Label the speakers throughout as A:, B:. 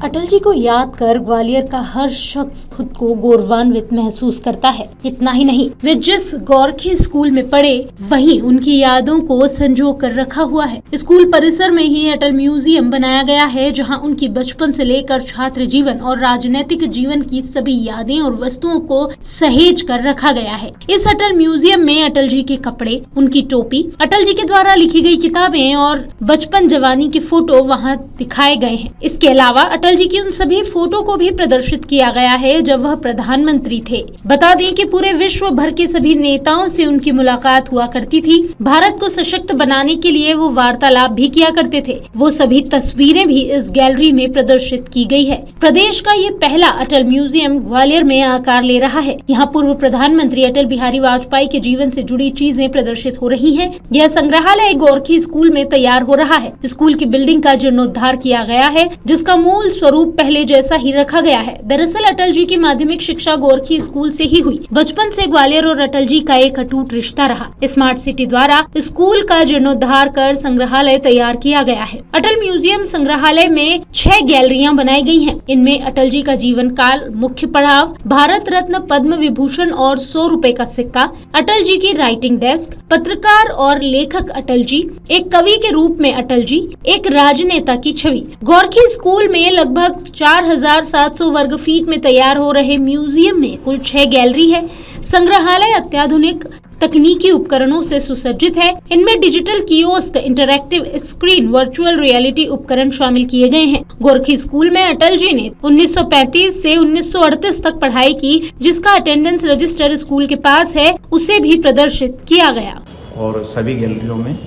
A: अटल जी को याद कर ग्वालियर का हर शख्स खुद को गौरवान्वित महसूस करता है। इतना ही नहीं, वे जिस गोरखी स्कूल में पढ़े वहीं उनकी यादों को संजो कर रखा हुआ है। स्कूल परिसर में ही अटल म्यूजियम बनाया गया है, जहां उनकी बचपन से लेकर छात्र जीवन और राजनीतिक जीवन की सभी यादें और वस्तुओं को सहेज कर रखा गया है। इस अटल म्यूजियम में अटल जी के कपड़े, उनकी टोपी, अटल जी के द्वारा लिखी गई किताबें और बचपन जवानी के फोटो वहाँ दिखाए गए हैं। इसके अलावा अटल जी की उन सभी फोटो को भी प्रदर्शित किया गया है जब वह प्रधानमंत्री थे। बता दें कि पूरे विश्व भर के सभी नेताओं से उनकी मुलाकात हुआ करती थी। भारत को सशक्त बनाने के लिए वो वार्तालाप भी किया करते थे। वो सभी तस्वीरें भी इस गैलरी में प्रदर्शित की गई है। प्रदेश का ये पहला अटल म्यूजियम ग्वालियर में आकार ले रहा है। यहाँ पूर्व प्रधानमंत्री अटल बिहारी वाजपेयी के जीवन से जुड़ी चीजें प्रदर्शित हो रही है। यह संग्रहालय गोरखी स्कूल में तैयार हो रहा है। स्कूल की बिल्डिंग का जीर्णोद्धार किया गया है, जिसका मूल स्वरूप पहले जैसा ही रखा गया है। दरअसल अटल जी की माध्यमिक शिक्षा गोरखी स्कूल से ही हुई। बचपन से ग्वालियर और अटल जी का एक अटूट रिश्ता रहा। स्मार्ट सिटी द्वारा स्कूल का जीर्णोद्धार कर संग्रहालय तैयार किया गया है। अटल म्यूजियम संग्रहालय में 6 गैलरियां बनाई गई हैं। इनमें अटल जी का जीवन काल, मुख्य पड़ाव, भारत रत्न, पद्म विभूषण और 100 रुपए का सिक्का, अटल जी की राइटिंग डेस्क, पत्रकार और लेखक अटल जी, एक कवि के रूप में अटल जी, एक राजनेता की छवि। गोरखी स्कूल में लगभग 4700 वर्ग फीट में तैयार हो रहे म्यूजियम में कुल 6 गैलरी है। संग्रहालय अत्याधुनिक तकनीकी उपकरणों से सुसज्जित है। इनमें digital kiosk, interactive screen, virtual reality उपकरण शामिल किए गए हैं। गोरखी स्कूल में अटल जी ने 1935 से 1938 तक पढ़ाई की, जिसका अटेंडेंस रजिस्टर स्कूल के पास है, उसे भी प्रदर्शित किया गया।
B: और सभी गैलरियों में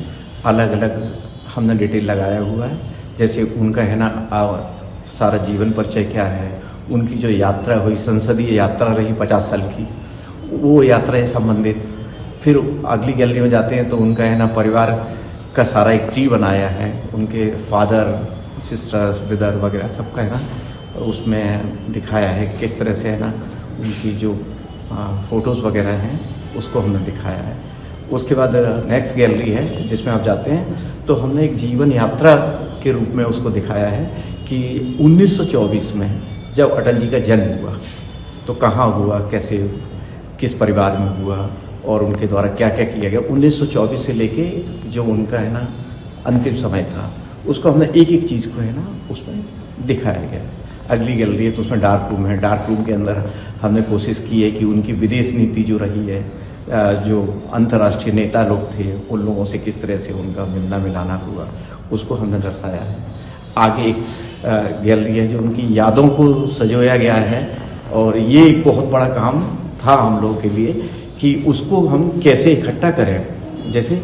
B: अलग अलग हमने डिटेल लगाया हुआ है। जैसे उनका है ना सारा जीवन परिचय क्या है, उनकी जो यात्रा हुई, संसदीय यात्रा रही 50 साल की, वो यात्रा से संबंधित। फिर अगली गैलरी में जाते हैं तो उनका है ना परिवार का सारा एक ट्री बनाया है। उनके फादर, सिस्टर्स, ब्रदर वगैरह सबका है ना उसमें दिखाया है कि किस तरह से है ना उनकी जो फोटोज़ वगैरह हैं उसको हमने दिखाया है। उसके बाद नेक्स्ट गैलरी है जिसमें आप जाते हैं तो हमने एक जीवन यात्रा के रूप में उसको दिखाया है कि 1924 में जब अटल जी का जन्म हुआ तो कहाँ हुआ, कैसे, किस परिवार में हुआ और उनके द्वारा क्या क्या किया गया। 1924 से लेके जो उनका है ना अंतिम समय था उसको हमने एक एक चीज़ को है ना उसमें दिखाया गया। अगली गैलरी है तो उसमें डार्क रूम है। डार्क रूम के अंदर हमने कोशिश की है कि उनकी विदेश नीति जो रही है, जो अंतर्राष्ट्रीय नेता लोग थे उन लोगों से किस तरह से उनका मिलना मिलाना हुआ, उसको हमने दर्शाया है। आगे एक गैलरी है जो उनकी यादों को सजोया गया है और ये एक बहुत बड़ा काम था हम लोगों के लिए कि उसको हम कैसे इकट्ठा करें। जैसे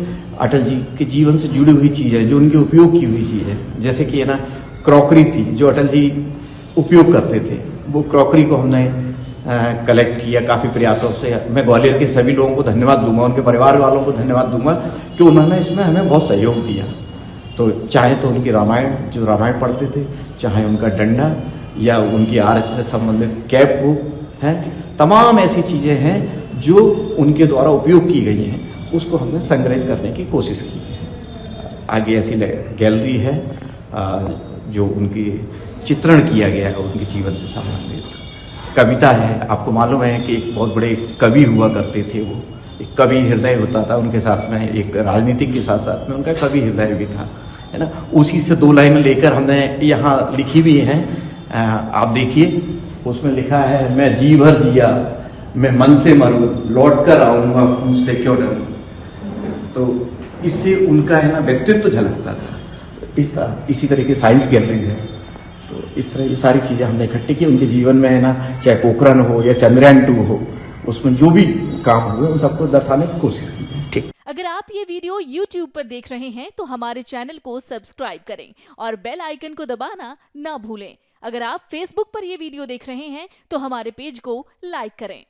B: अटल जी के जीवन से जुड़ी हुई चीज़ें, जो उनके उपयोग की हुई चीज़ें, जैसे कि है ना क्रॉकरी थी जो अटल जी उपयोग करते थे, वो क्रॉकरी को हमने कलेक्ट किया काफ़ी प्रयासों से। मैं ग्वालियर के सभी लोगों को धन्यवाद दूंगा, उनके परिवार वालों को धन्यवाद दूंगा कि उन्होंने इसमें हमें बहुत सहयोग दिया। तो चाहे तो उनकी रामायण, जो रामायण पढ़ते थे, चाहे उनका डंडा या उनकी आर्च से संबंधित कैप हो, है, तमाम ऐसी चीज़ें हैं जो उनके द्वारा उपयोग की गई हैं, उसको हमने संग्रहित करने की कोशिश की है। आगे ऐसी गैलरी है जो उनकी चित्रण किया गया है उनके जीवन से संबंधित। कविता है, आपको मालूम है कि एक बहुत बड़े कवि हुआ करते थे। वो एक कवि हृदय होता था उनके साथ में, एक राजनीतिक के साथ साथ में उनका कवि हृदय भी था, है ना। उसी से 2 लाइन लेकर हमने यहाँ लिखी भी हैं। आप देखिए उसमें लिखा है, मैं जी भर जिया, मैं मन से मरूं, लौट कर आऊँगा, मुझसे क्यों डरूं। तो इससे उनका है ना व्यक्तित्व झलकता था। तो इसी तरह की साइंस गैलरी है। तो इस तरह की सारी चीज़ें हमने इकट्ठी की उनके जीवन में, है ना, चाहे पोखरण हो या चंद्रयान 2 हो, उसमें जो भी काम हुए उन सबको दर्शाने की कोशिश की है। ठीक।
C: अगर आप ये वीडियो YouTube पर देख रहे हैं तो हमारे चैनल को सब्सक्राइब करें और बेल आइकन को दबाना ना भूलें। अगर आप Facebook पर ये वीडियो देख रहे हैं तो हमारे पेज को लाइक करें।